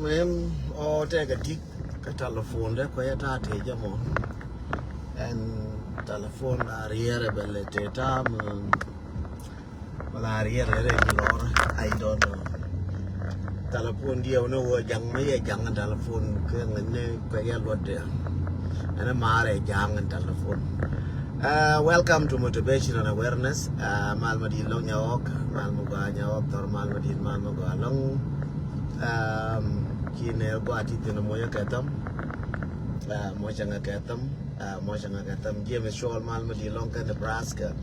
mem or take a tick a telephone that quiet at and telephone are here ability time are here I don't know telephone deal no young me young and telephone quiet what there and a mare young and telephone. Welcome to Motivation and Awareness. Malmadi Long Yawk, Malmuga Yawk, or Malmadi Malmuga Long. Kine Guati in the Moya Katam, Moshanga Katam, Moshanga Katam, James Shaw, Malmadi Long, Nebraska,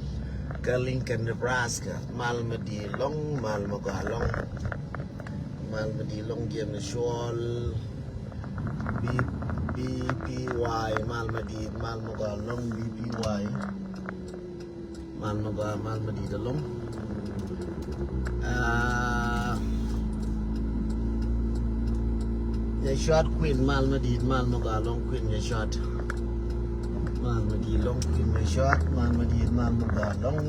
Lincoln, Nebraska, Malmadi Long, Malmuga Long, Malmadi Long, James Shaw, BPY Malmadi Malmuga Long BPY Malmuga Malmadi the Long the short Queen Malmadi Malmuga Long Queen the short Malmadi Long Queen the short Malmadi Malmuga Long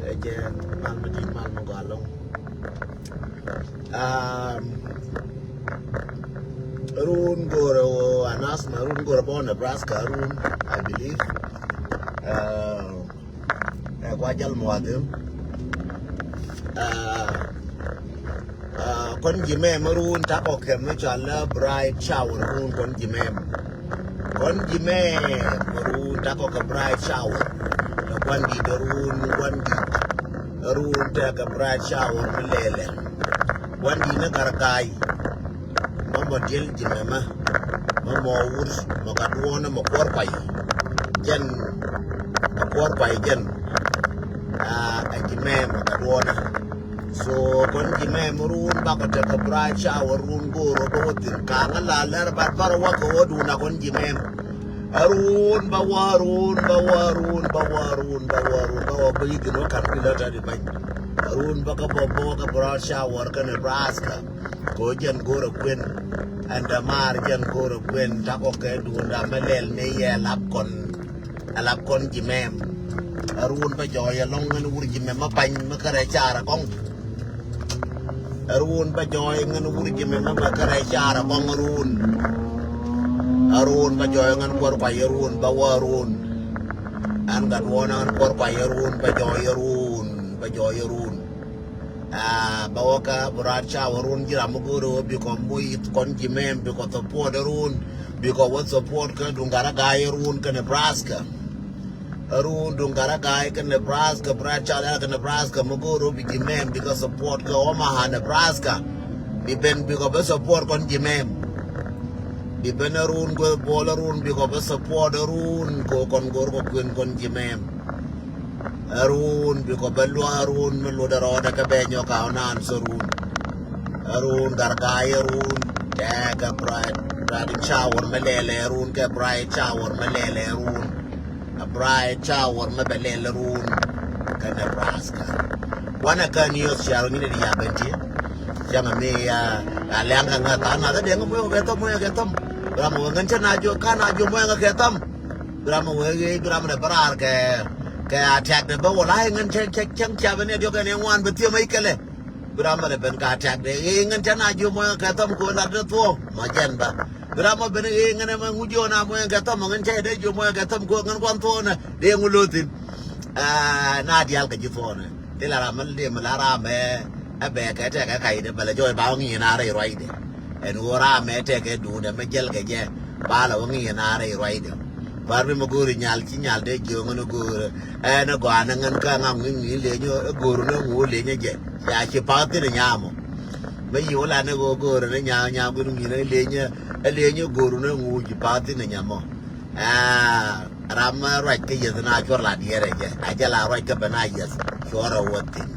again Malmadi Malmuga Long Arun Goro announcement Arun Goro born Nebraska Arun I believe Wajal Muadim Kon Jimem Arun Tapo Kemichala Bright Shower Arun Kon Jimem Arun Tapo Bright Shower one did Arun take a bright shower Malele one did Nagarakai Mama Jill Jimema, Mama Woods, Macadwana, Macorpai, Jen, Macorpai, Jen, a Jimem, Macadwana. So, when Jimem room, Bacata, bright shower room, go, Robotin, Kangala, Lerbat, Parawaka, Oduna, when Jimem. Arun, Bawarun, Bigin, no calculator, Arun, Bacapa, bright shower, Nebraska. Gojan Goro Quinn and the Marjan Goro Quinn Takoke do the Melel Neye Lapcon Jimem Arun Bajoy along and Urjimema Pine Makarachara Kong Arun Bajoy and Urjimema Makarachara Kong Arun Bajoy and Korpayarun Bawarun and that one on Korpayarun Bajoyarun Bawoka, Buracha, Arun, Giramuguru, become Muit, Conjimem, because support Arun, because what support Dungaragai, Arun, Nebraska. Arun, Dungaragai, Nebraska, Bracha, Nebraska, Muguru, Bigimem, because support Omaha, Nebraska. Depend because support Conjimem. Depend Arun, go Bolarun, because support Arun, go Congoro, Conjimem. Arun, because Arun, Melodaro, the Cabenyo, Kaunan, Sarun, Arun, Gargai, Arun, take a bright shower, Malele, Arun, a bright shower, Malele, Arun, a bright shower, Mabele, Arun, Nebraska. One a can use Sharon in the Yabanti, Jamamea, Alanga, another day, we'll get them, Bramo, Gantanajo, Kanajo, get them, Bramo, Grama Baraka. Attack the bow lying and check cabinet you can one but you make a Grandma Ben attack the ing and Tana you want to come go at the two, Magenda. Grandma Ben ing and among you and I'm going to get them and say that you want to get them go and one tone, they will lose it. Nadia Gajifone, Tilaraman, de Malara, a bear attack a kite, but a joy bounty in Are ride. And Ora may take a do the Majel Gaja, Balawing in Are ride. Barbi Maguri Nyal de Jungur and a Guanang and Kangang Guru no Woolly again. Yachi party the Yamo. May you let go go and Yam a Lenya Guru no Woody party the Yamo. Rama right is an actual lad here again. I tell her right up and I just sure what thing.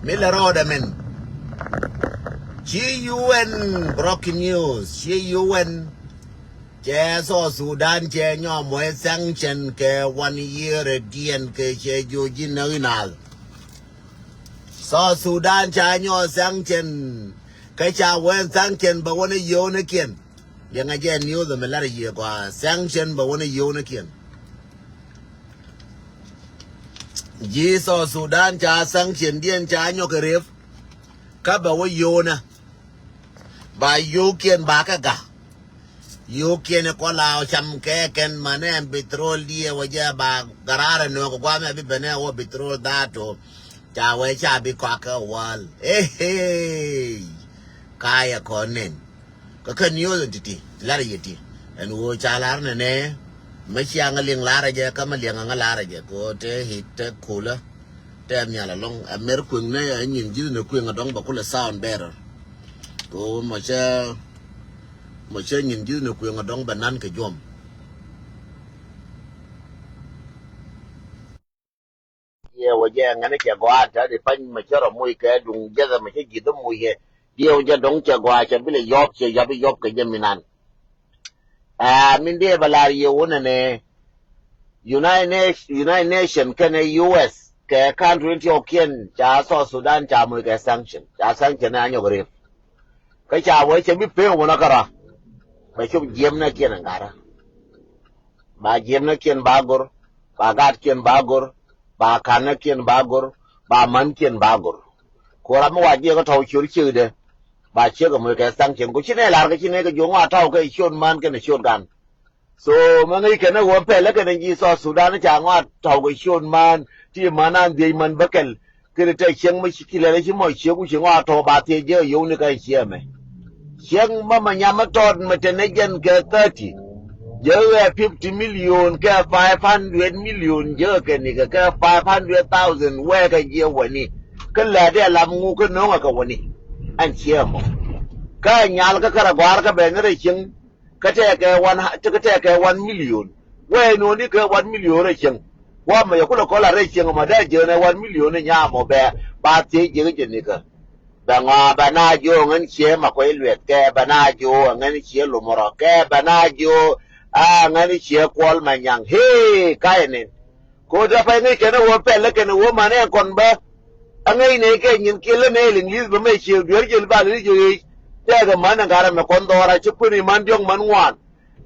Miller Orderman GUN broken news. GUN. Yes, or Sudan, Kenya, more sanction, 1 year again, Kajujinal. So Sudan, China, sanction, Kacha went sanction, but one a Yonakin. Young again knew the malaria, sanction, but one a Yonakin. Jesus Sudan cha sanction dien cha nyokeref ka ba wo yona ba yokien ba ka ga yokien ko la cham ke ken mane petrol die waja ba garara no ko me bi bene wo petrol dato cha we cha bi kwa ka wal kaya konen ka kan yo titi la yiti en wo cha lar ne me chiang ling lara je ka ma liang nga lara je ko te hit te kula te nya la long amer kun ne nyin ji ne kun dong ba kula sound better ko mo cha nyin ji ne kun dong ba nan ke jom ye wo je nga ne ke gwa ta de pan ma cha ro mu ke dung je da ma che ji do mu ye ye wo je dong che gwa cha bi le yop che ya bi yop ke je minan min de balar ye wona ne United Nation can US ke country ti okien cha so Sudan cha mu ke sanction na nyo gref ka cha wo che bi pe wona kara ba chu jem na kien ngara ba jem na kien bagor ba gat kien bagor ba kan kien bagor ba man kien bagor ko ra mo wa je ko tho chu de ba che ko mu ke sanction ko chine lar ke chine ke jo nga tho ke shon man ke ne shon gan so mangai kana wo pele kana ji so Sudan cha ngwa tàu cái shon man ti manan de man bakel kire ta cheng ma shikila le mo che ku ngwa to ba te je yo ne ka che me cheng ma ma nya ma to ma te ne gen ke 30 je 50 million ke 500 million je ke ni ke 500,000 we ka je wani kala de la mu ko no ka wani an che mo ka nyal ka kara gwar ka be ne cheng kate ke 1 million we no ni ke 1 million re chen wa ma yakula kola re chen ma da je na 1 million nya mo be ba ti je ni ka ba nga ba na jo ngan che ma ko ilwe ke ba na jo ngan che lu moro ke ba na jo ngan che kwol ma nyang he kai ne ko da fa ne ke na wo pe le ke na wo ma ne kon ba ngai ne ke nyin ke le ne linglis ba me che dur je ba le je ga man ngara me kondora chupuni mandiong manwan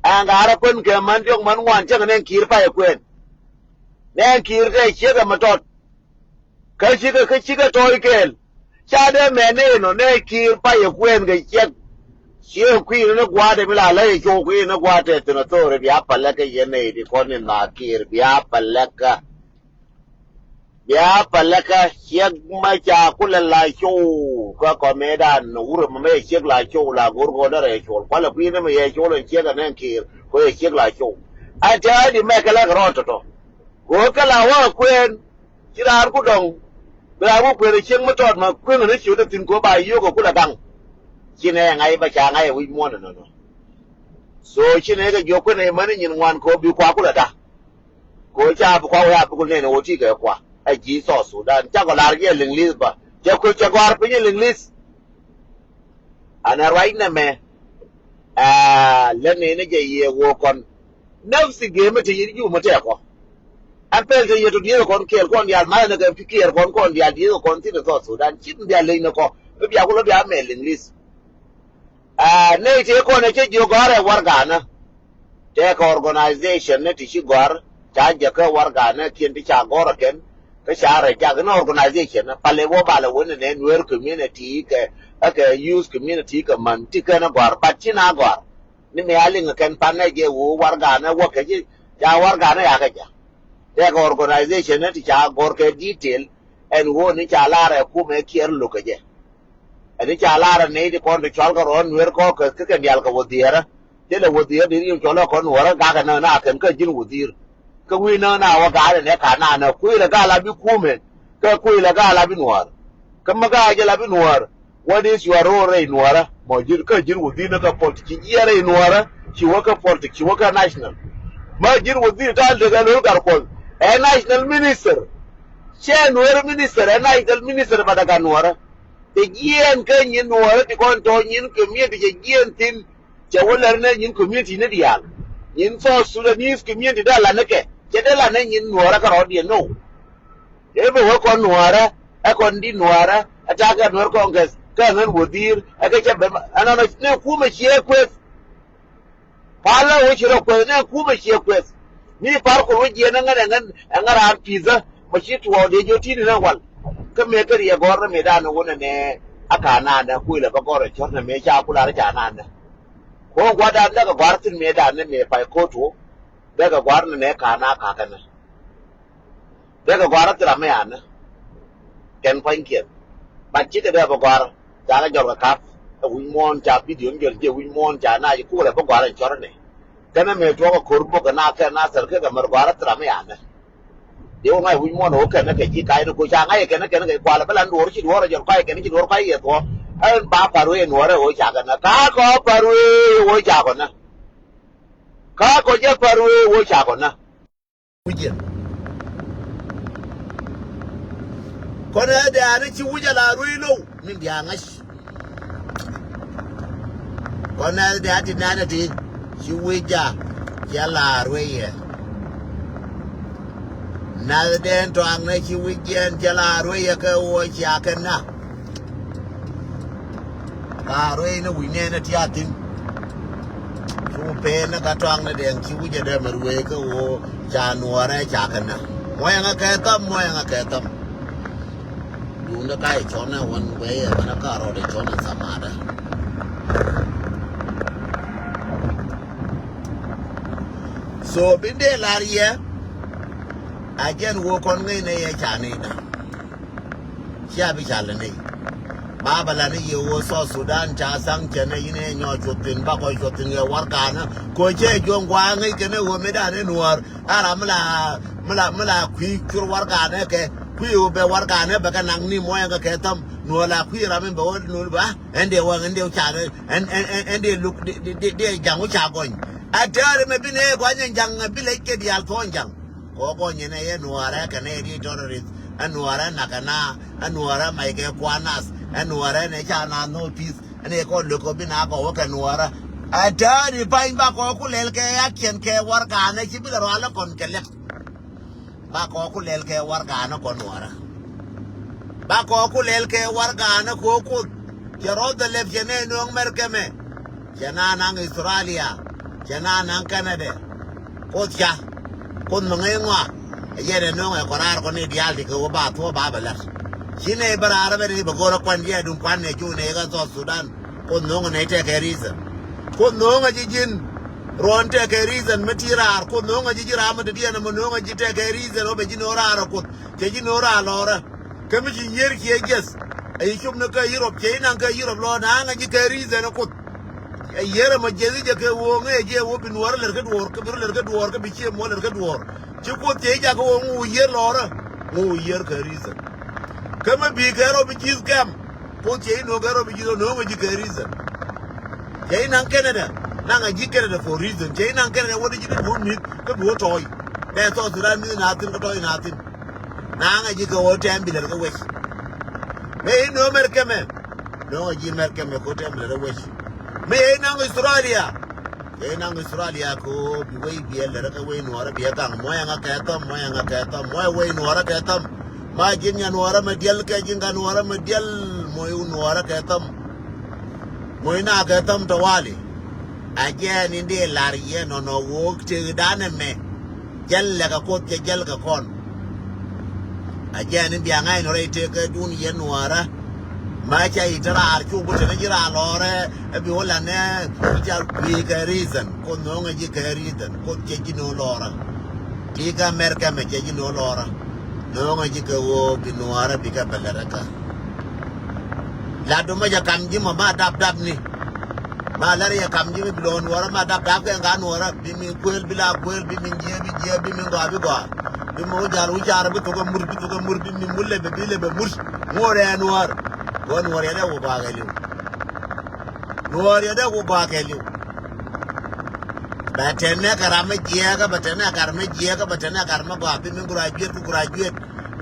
angara kun ke mandiong manwan chang nen kir pa ye kwen nen kir ke chega matot ka chiga toy kel chade mene no ne kir pa ye kwen ge chek chie kwi no gwa de bila le cho kwi no gwa te no to re bia pala ke ye ne di kon na kir bia palaka chek ma cha kula la cho ka ko medan ur ma me chek la cho la gor go da re cho pala pi ne me ye cho le chek na kir ko ye chek la cho a ta di me kala ro to go kala wa kwen tirar ku dong bra ku kwen chek ma tot ma kwen ne chu da tin ko ba yo ko kula dang chine ngai ba cha ngai wi mo no so chine ga yo ko ne man nyin wan ko bi kwa kula da ko cha bu kwa ya bu ne no ti ga kwa ai ji so Sudan cha ko lar ye linglis ba cha ko cha ko ar pe linglis ana right na me le ne je ye wo kon nafsi ge me te yu mo te ko an pe te ye to die kon kel kon ya ma na ga fikir kon ya die kon ti so Sudan chin dia le ne ko be ya ko lo ya me linglis ne te ko ne che jo gore war ga na te ko organization ne ti shi gor cha je ka war ga na kien ti cha gor ken ka share ja ga organization na pale wo bala wona ne nwer community ke use community ka man ti ka na gor pa chi na gor ni me ali nga kan pan na je wo war ga na wo ke ji ja war ga na ya ka ja te ka organization na ti cha gor ke detail en wo ni cha la re ku me kier lu ka je ani cha la re ne di kon de chal ga ron nwer ko ke ke dial ka wo diera te le wo diera di yu cholo kon wora ga ga na kan ka jin wo dir ka wi na wa ga ne ka na ku la ga la bi ku me ka ku la ga la bi nuar ka ma ga ja la bi nuar what is your role in nuara mo jir ka jir wudi na ka politiki yare nuara ki waka politiki ki waka national ma jir wudi ta daga no gar ko national minister che nuara minister national minister ba daga nuara te gien ka nyin nuara ti kon to nyin community je gien tin che wala na nyin community ne dial nyin so Sudanese community da la nake che da la na nyin nuara ka ro di no e be wo ko nuara e kon di nuara ata ga nuara congress ka nan wadir aka ce ana na ne kuma shi kwes pala wo shi ro kwes ne kuma shi kwes ni far ko wuji nan ngara pizza มาชิดทัวเดียวที่นี่นะวันก็เมก็เรียกว่าเมด้านนู้นเนี่ยอากาศนานนะคุยแล้วก็รชดนะเมจ้าคุลาระจานานนะโค้งกว่าด้านแล้วก็กว่าที่เมด้านเนี่ยเมไปโคตูแล้วก็กว่าเนี่ยขาหน้าขากันนะแล้วก็กว่าที่เราไม่อ่านนะแกนพันเกียรบัตรจิตเดียวกับกว่าจานละจอดกับครับวิมอนจากวิดีโอเงินเกี่ยววิมอนจากหน้าอยู่คู่แล้วก็กว่าชดเนี่ยแต่นั่นเมตัวก็คุรบุกหน้าแค่หน้าเสือแค่กับมรกว่าที่เราไม่อ่านนะเดี๋ยวไงวิมอนโอเคนะแกจีกายนะกูช่างไอ้แกนะกว่าแล้วเป็นดูที่ดูอะไรอย่างไรแกนี่ที่ดูอะไรอย่างตัวเอ็นบ้าปารุยหนูอะไรโอ้ยจากกันนะข้าก็ปารุยโอ้ยจากกันนะข้าก็จะปารุยโอ้ยจากกันนะวิจิตรคนเดียร์นี่ชิวจะลารุยลูนี่เดียร์งัชคนเดียร์ที่นั่นที่ชิวจะลารุยนาเดนตัวอังในชีวิตเย็นจะลารุยก็โอ้ยจากกันนะลารุยนะวิญญาณที่อาทิตย์ชูเพนนะกระตัวอังในเดียงชีวิตจะได้มารุยก็โอ้จานัวได้จากกันนะมวยงาแก่ตั้มมวยงาแก่ตั้มอยู่ในใกล้ชนนะวันเว้ยมันก็รอได้ชนสมาดะโซบินเดลารียอาจารย์วัวคนไงในชาเนีนะเชื่อพิชาลนี่บ้าบลานี่อยู่ซอสุดานชาสังเจนยินเองยอจุดตินบ้าคอยจุดตินเงวาร์กานะก็เชื่อจงกว่าไงกันเนี่ยวัวไม่ได้เนี่ยนัวอาราเมลาคุยคุยวาร์กาเนี่ยแกคุยอยู่เบวาร์กาเนี่ยแบบกันนั่งนี่มวยก็แค่ทำนัวลาคุยรามันบอกว่านัวบ้าเอ็นเดียวชาเลยเอ็นเดียวลุกเดียวจังว่าชาก่อนอาจารย์ไม่เป็นเอกว่าจังเป็นเล็กเดียร์ท้องจังโอ้ก็ยังไงนัวระกันเนี่ยที่ทอร์ริสนัวระนักนานัวระไม่แก่กวานัสนัวระในชานาโนติสอันนี้ก็ลูกบินาก็ว่ากันนัวระอาจารย์ไปบ้าก็คุณเลี้ยงแกยักเขียนแกวาร์กาในชีวิตเราแล้วคนกันเล็กบ้าก็คุณเลี้ยงแกวาร์กานะคนนัวระบ้าก็คุณเลี้ยงแกวาร์กานะคู่คุณจะรอดเล็บเจเนนองเมริกาเมจะน่านังอิสราเอลจะน่านังแคนาดาโคตรจ้าคนมึงเองวะยันน้องไอ้คนอาร์คนนี้ดีอัลที่เขาบ้าทั่วบ้าไปแล้วชินเอบราร์เป็นที่บกอร์ควันเดียดุมควันเนี่ยจูเนก็ซอสุดานคนน้องเนี่ยเทคแคริสันคนน้องจิจินรอนเทคแคริสันไม่ทีราร์คนน้องจิจิรามันเดียนมันน้องจิเทคแคริสันโอเบจินอราร์คนเจจินอราลอร์ก็ไม่จินเยอร์เคียเกสไอ้ชุบนักยุโรปเจนังก็ยุโรปลอนังจิแคริสันคนไอ้เยอรมันเจสิจะแค่วงไอ้เจ้าว่าเป็นวัวเลือดก็วัวก็เป็นเลือดก็วัวก็เป็นเชี่ยมัวเลือดก็วัวชุกเจ๊จากวงงูเยอลอร์งูเยอแคริสันก็ไม่บีแคโรบิจิสแกมพวกเจ๊โนแคโรบิจิโนไม่จิแคริสันเจ๊นังแคนาดานังจิแคนาดา for reason เจ๊นังแคนาดาวันนี้จะเป็นหัวมิดก็หัวทอยแต่ตอนสุดท้ายมีนาตินก็ทอยนาตินนังจิก็หัวแจมบิลเลอร์ก็เวชไม่โนเมริกาเมโนจิเมริกาเมก็แจมบิลเลอร์เวชไม่นังอิสราเอลนังอิสราเอลก็บิวบีเอลเลอร์ก็เวนัวระเบียกังมวยงาแก่ตั้มมวยเวนัวระแก่ตั้มมาจินยานัวระมาเดียลแก่จินกันนัวระมาเดียลมวยนัวระแก่ตั้มมวยน่าแก่ตั้มตัววาลีอาจารย์นี่เดลารีเอนอนวอกเจอด้านเมเจลเล็กก็โคตรเจลก็คอนอาจารย์นี่เบียงไงนอร์เอเทก็ดูนี่ยันนัวระมาใช่อิสราเอลชูบุตรนี่จิราลอร์บิวลาเนี่ยจะบีแคริสันคนน้องจิแคริสันคนเจจิโนลอร์ที่ก็อเมริกาเมเจจิโนลอร์น้องจิก็ว่าบินัวระบิกาเบลล์ก็ลาดูมาจะคำจิมาดับนี่มาลารีคำจิมาบิโลนัวระมาดับกันกันนัวระบิมิคุยบิลาคุยบิมิเจียบิมิกว่าบิมิโอจารุจาระบิตุกมุรบิมิมุลเลบิเลบิมุสมัวเรนัววันวัวเรียดกูบ้ากันอยู่นัวเรียดกูบ้ากันอยู่บัตรเนี่ยการไม่เจียก็บัตรเนี่ยการไม่เจียก็บัตรเนี่ยการไม่กว่าเป็นมึงกราจเวท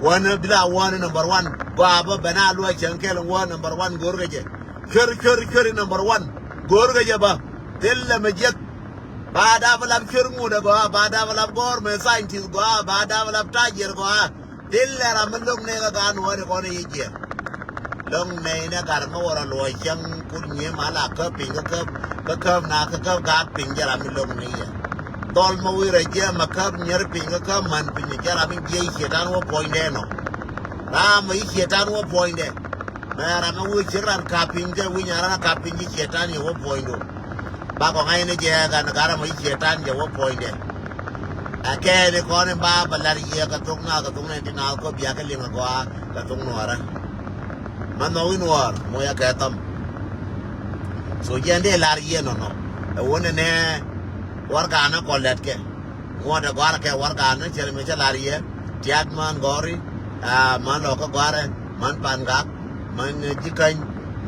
วันนี้บิลาวันnumber one กว่าบ่เป็นอาลัวเชิงแค่ลงวัน number one กูรู้กันเชื่อ number one กูรู้กันบ่เดี๋ยวไม่เจ็บาดาบลับเชื่องูนะกูบาดาบลับกอร์ไม่ scientist กูบาดาบลับทาเจอกูเดี๋ยวเราไม่ลงเนี่ยก็การวัวเนี่ยคนนี้เจียลงในเนี่ยการมาว่าลอยจังคุณเงี้ยมาละก็ปิงก็นาก็กาปิงจะเราไม่ลงนี่ tol ma wira je makab nyer pinga ka man pinya jara min je shetan wo point de no rama yi shetan wo point de mara ma wu chiran ka pinga wu nyara ka pinji shetan wo point do ba ko ngai ne je ga na gara ma yi shetan je wo point de akene ko ne ba balar ye ka tokna ti na ko biya ka linga ko ka tung no ara man no win war mo ya ka tam so yende lar ye no wona ne warga na ko letke wona gwara ke warga na chere me lar ye tiat man gori man lo ko gware man panga man jikan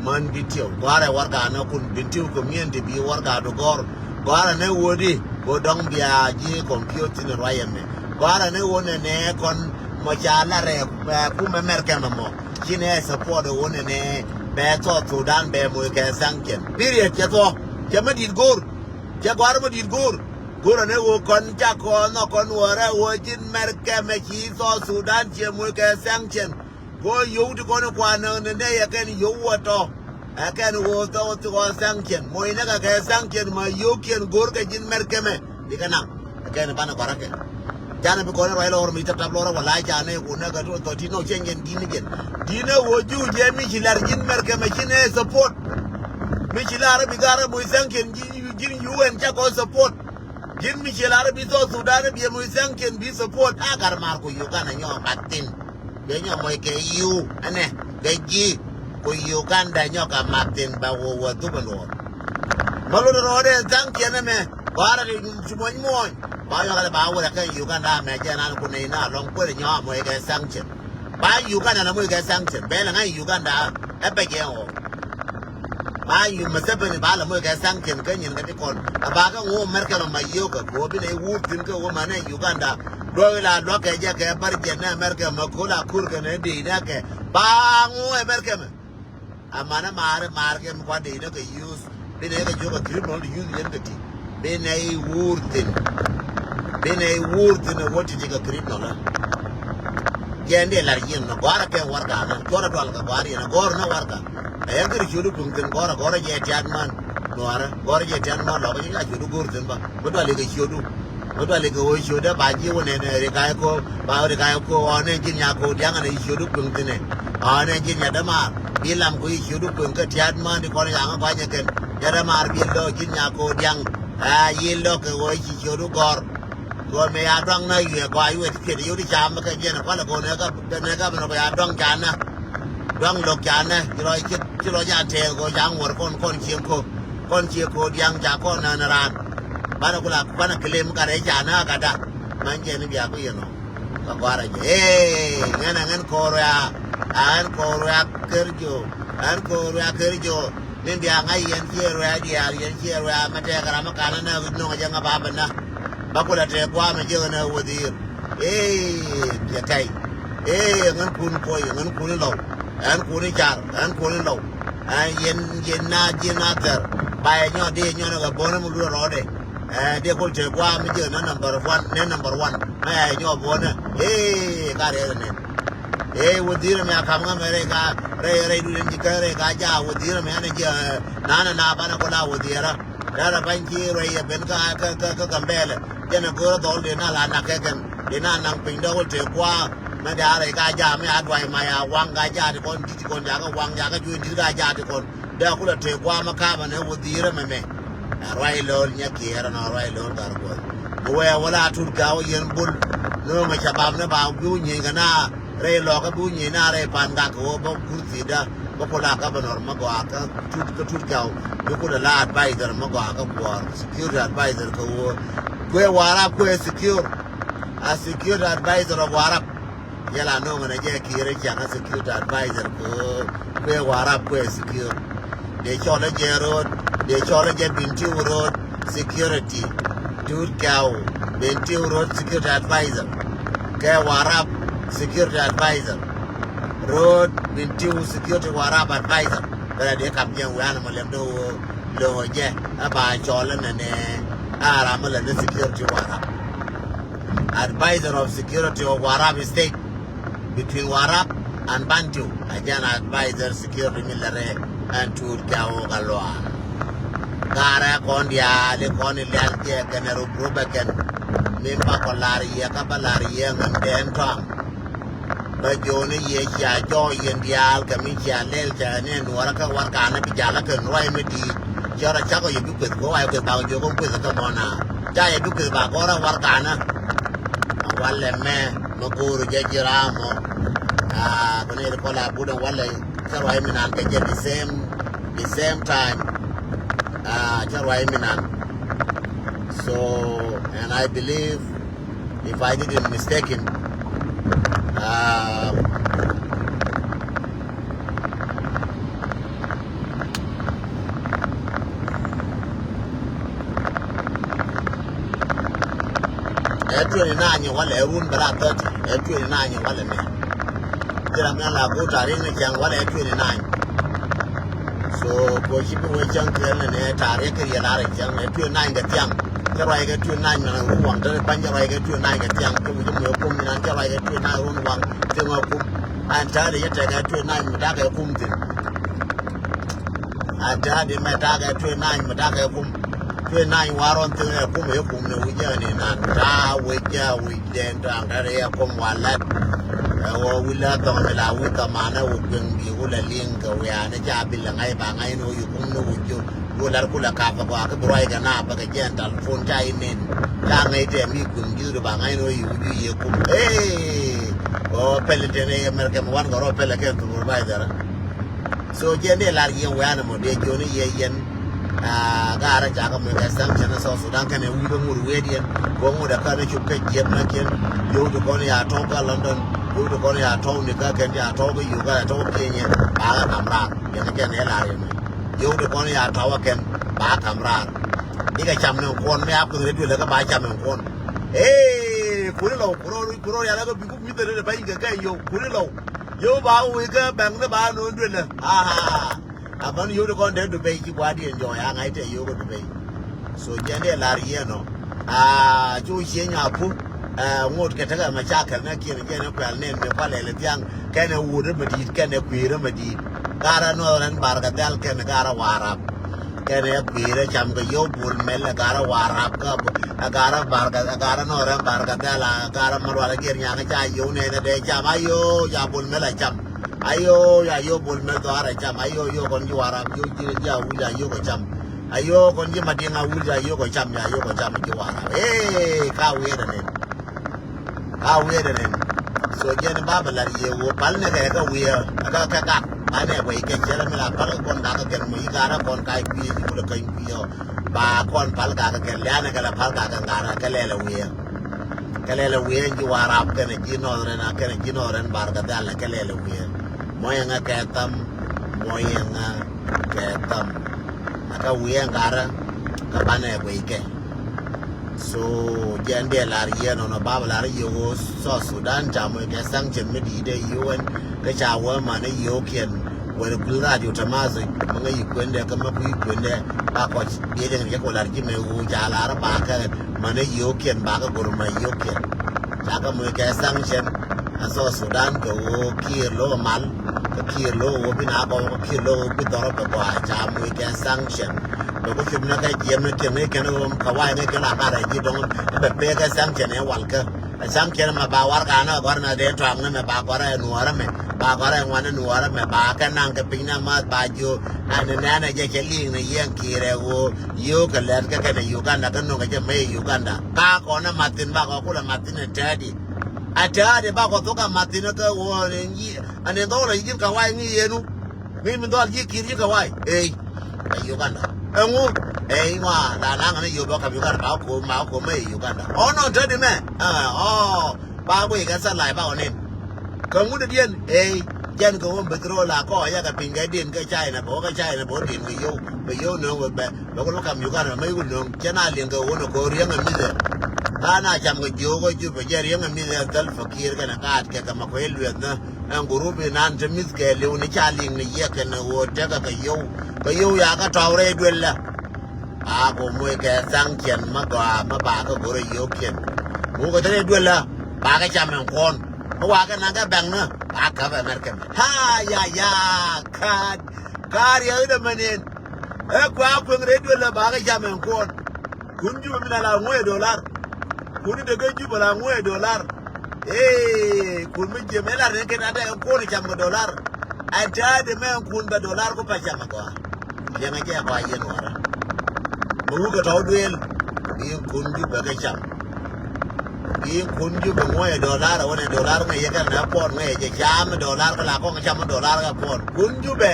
man bitio gware warga na kun bitio ko miende bi warga do gor gwara ne wodi go dong bia ji computer ne rayeme gwara ne wona ne kon mo chala re ku me merke mo kine support wona ne be to Sudan be mo ke sanken period ke ma dit gor ke gwara ma dit gor ne wo kon ja ko no kon wora wo jin merke me ki so Sudan che mo ke sanken go yu to ko no kwa ne ya ken yu woto akan wo to sanken mo ina ka sanken ma yu ken gor ke jin merke me dikana akan bana barake jana bi ko ne royal or mi tap lora wala jana ko na ga to tino chengen dine wo ju je mi chilar jin merke me chine support mi chilar bi gara mo sanken jin UN ja ko support jin mi chilar bi to Sudan bi mo sanken bi support agar mar ko Uganda nyo matin be nyo mo ke yu ane ge ji ko Uganda nyo ka matin ba wo tu bano malo ro de sanken me bara ri mo ba yo ga ba wo ka Uganda me jana ko ne na long ko nyo mo ke sanken ba Uganda na mo ke sanken be la ngai Uganda e be ge o ba yu Museveni ba la mo ke sanken ka nyin ga ti kon ba ka wo merke ma yo ka ko bi ne wu tin ka wo ma ne Uganda do la do ke je ke bar je na merke ma ko la kur ke ne di na ke ba ngo e merke me amana mar ke mo de ne ke use bi ne ke jo ka criminal use yen ke ti bi ne wurtin wo ti ga criminal yende lar yin no gwara ke warga na gora dol ga gwari na gor na warga ayan kiri chudu pungtin gora je tian man noara gora je tian man lo ga chudu gurtin ba bodo le ga chudu wo chudu ba ji wone ne re ka ko ba re ka ko one jin ya ko diang na chudu pungtin ne one jin ya da ma bilam ko chudu pung ka tian man di ko ya ga nya ken ya da mar bi lo jin ya ko diang yi lo ko wo chudu gor go me ya dong na yu ko ayu ke yu di cham ka je na ko ne ka no ya dong kan na dong lo kan na ki lo ya te go yang wor kon chi ko diang ja ko na ran ba na kula ba na klem ka re ja na ka da man je ni ya ko ye no ka gwara je ngan ko ya kerjo nin dia ngai yen che ro ya ma te ka ma kana na no ja nga ba ba na bakula te kwa me je na wodir ya kai ngan kun ko ngan kun lo an kun jar an kun lo yen na ter ba nyo de nyo na ga bona mu ro de de ko te kwa me je na number 1 ma nyo bona ka re ne wodir me ka ma mere ka re du ni ka re ka ja wodir me ne je na ba na ko la wodira dara banki re ya ben ka gambele jena goro dol de na la na keken de na nang pin do te kwa na da re ka ja me adwai ma ya wang ga ja de kon ti kon ja ga wang ja ga ju ti ga ja de kon da ku la te kwa ma ka ba ne wodira me rai lol nya ki era na rai lol dar ko we wala tur ga o yen bul no ma chabab na ba bu nyi ga na re lo ka bu nyi na re pan ga ko ba kursi da ko la ka ba norma go aka tut ga ko la advisor ma go aka ko security advisor ko kwe warap kwe security advisor of warap yala no ngana je kire changa security advisor kwe warap kwe secure de chole je road de chole je Bintiu road security tur kao Bintiu road security advisor ke warap security advisor road Bintiu security warap advisor kada de kam je wana malem do lo je aba chole ne Ramala the security Warab. Advisor of security of Warab state between Warab and Bantu. Again advisor security military and to Galoa. gara kon dia le kon le je kan rubruba kan memba kolari ya kabalari ya nganden tong ba jone ye cha jo yen dial ka mi cha lel cha ne nuara ka war ka na bi jala kan roi me di jara cha ko ye bi ko ai ko ba jo ko ko ka mona cha ye bi ko ba ko ra war ka na wale me maguru je jiramo ko ne ko la buda wale cha roi me nan ka je the same time cha roi me nan. So, and I believe, if I didn't mistaken, at 29 you want a room, but at 30, at 29 you want a man. Then I'm going to go to Arena Young, what at 29. So, for shipping with young and a Tarek, you're not a young, at 29 get young. Cái cái chuyện này mà cũng hoàn tới bánh cái cái chuyện này cái tiếng cái mình nhiều cung nên cái chuyện này cũng hoàn tiếng ở cung anh cha thì cái chuyện này mà đã cái cung thì anh cha thì mà đã cái chuyện này mà đã cái cung chuyện này qua rồi tiếng cái cung hiểu cung này bây giờ này nè ra bây giờ đang cái này cung hoàn lát bây giờ tao mới là bây giờ mà nó cũng bị bây giờ liên cái vậy anh cha bị là ngay bà ngay nó yêu cung nó bây giờ Gular kula kapa ko aka broy ga na ba ga gental phone ta inen ta ngai te mi kun gidu ba ngai no yu ye ku o pelete ne america mo wan go pele ke to ba dara so jende lar yen wa na mo de joni ye yen ga ara ja ga mo ga sam chana so sudan kan e wi do mo wedien go mo da ka ne chup ke jem na ken yo do ko ya to ka london yo do ko ya to ni ka ken ya to ko yu ga to kenya ba ga kamra ye ne ken e lar yen yo de con ya tawa ken ba kamrar diga cham ne kon me ap ko re dule ka ba cham ne kon kuri lo ya la ko bi ku mi de ba inga ga yo kuri lo yo ba wi ka bang ne ba no dule aban yo de kon de be ki ba di enjoy ya ngai te yo ko be so jende la rie no ju xie nya pu ngot ke ta ga ma cha ka na ki ne ne ko ne me pa le tiang ke ne wu de ma di ke ne ku re ma di gara no ran bar ga dal ke ne gara warap ke ne pire cham ga yo bul mel gara warap ka gara bar ga gara no ran bar ga dal gara mar wala ger nya ga cha yo ne de cham ayo ya bul mel cham ayo ya yo bul mel do ara cham ayo yo kon ji warap yo ji ja wu ya yo ko cham ayo kon ji ma dinga wu ya yo ko cham ya yo ko cham ji warap ka we de ne so gen baba la ye wo pal ne ga we ka ane wei ke chere me la pal kon da ka mo igara kon kai pi ku le kai pi yo ba kon pal ka ke le ane ka la pal ka ngara ka le we ji warap ke ne ji no re na ke ne ji no ren bar ka dal ke le we mo yang ka tam aka we ngara ka bane wei ke so jende la ye no ba la yo so Sudan jamu ke sanction me di de UN ka chawa ma ne yo ken wani kula jo tamazo manga yi kwende kama ku yi kwende ba ko ye de ko la ji me u jala ra ba ka ma ne yo ken ba ka gurma yo ken ta ka mu ke sanction aso Sudan ko kir lo mal ka kir lo bi na ko kir lo bi doro ko ja mu ke sanction ko chim na ka jem ne ken ne ken ka wa ne ke la ka ra ji dong be ka sanction e wal ka sanction ma ba war ka na gor na de twang ne ba ko ra nuara me ba ko ra ngwan nuara me ba ka nang ka pina ma ba jo ane na je ke ling ne yen kire wo yo ka le ka ke ne Uganda ka no ka je me Uganda ka ko na matin ba ko kula matin ne tadi atade ba ko to ka matin ka wo ne yi ane do la yin ka wa ni yenu mi mi do ji kiri ka wa Uganda enwu wa la na ngane yo ba ka Uganda ba ko ma ko me Uganda oh no tadi me ba bo ka sa lai ba onen ka ngu de dien jen ko won betro la ko ya ka pinga din ka China bo din ke yo no be ko ka Uganda me ku no jana lien ka wono ko riang mi de ana jam ko jo ko ju be riang mi de dal fakir ka na ka ma ko elwet na an gurubi nan te mis ke le ni chaling ni ye ke na wo te ka yo ya ka tawre dwella ko mo ke sanction ma ba ka gore yo ken mo ko te dwella ba ka cham en kon wa ka na ka bang na ba ka ba mer ke ha ya ka ya de manen kwa kwen radio la ba ga jamen ko kun ju mi la ngwe dollar kun de ga ju la ngwe dollar kun mi je mela ne ke na da ko ni jam dollar ata de men kun ba dollar ko pa jam ko ya nga je kwa yen wara bu ga taw duel bi kun ju ba ga jam bi kun ju ba ngwe dollar wona dollar ngai ya na pon ngai je jam dollar ka la ko jam dollar ka pon kun ju be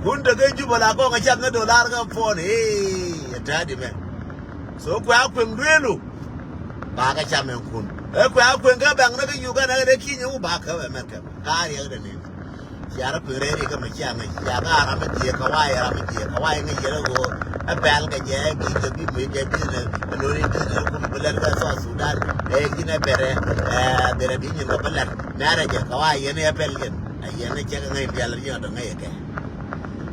kun da ga ju ba la ko jam na dollar ka pon ata de men so kwa kwen duelu ba ga jam en kun kwa kwen ga bang na ga yu ga na da kinyu ba ka ba mer ka ya da ne ya ra pere ri ka ma cha ngai ya ga ra ma je ka wa ya ra ma je ka wa ngai je go a bal ga je bi ga bi me ga bi ne no ri bi ne ko bi lar ga so Sudan ki na bere bere bi ne ko lar na ra je ka wa ya ne pel gen ya ne che ga ngai bi lar yo da ngai ke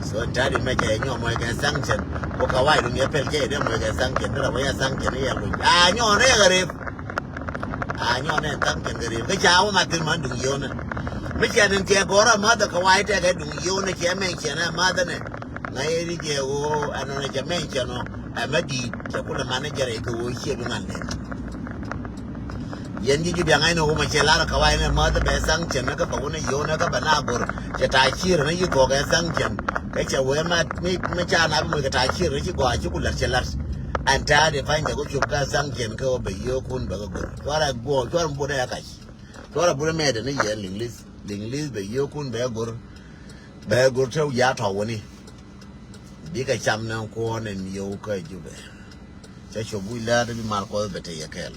so tari ma je nyo mo ga sanction ko ka wa ru ne pel je ne mo ga sanction da wa ya sanction ya ko nyo ne ga re nyo ne sanction ga re ga cha wa ma tin man du yo ne Michanin ke gora mother ka white ga dun yo ne ke men ke na mother ne na yeri je wo anona je men ke no amadi ke kula manager e ko shi bi man ne yanji ji bian ai no ma ke la ka wai ne mother be sang chen na ka ba wona yo na ka ba na bor ke ta chir ne yi ko ga sang chen ka che we ma me cha na bi ka ta chir ji ko a ji kula che lar an ta de fain ga ko chup ka sang chen ka ba yo kun ba go wara go to an bo da ya ka to ra bu me de ne ye linglis English be yo kun be gur tau ya to woni bi ka cham na ko ne yo ka ju be cha cho bu la de mal ko be te ya kel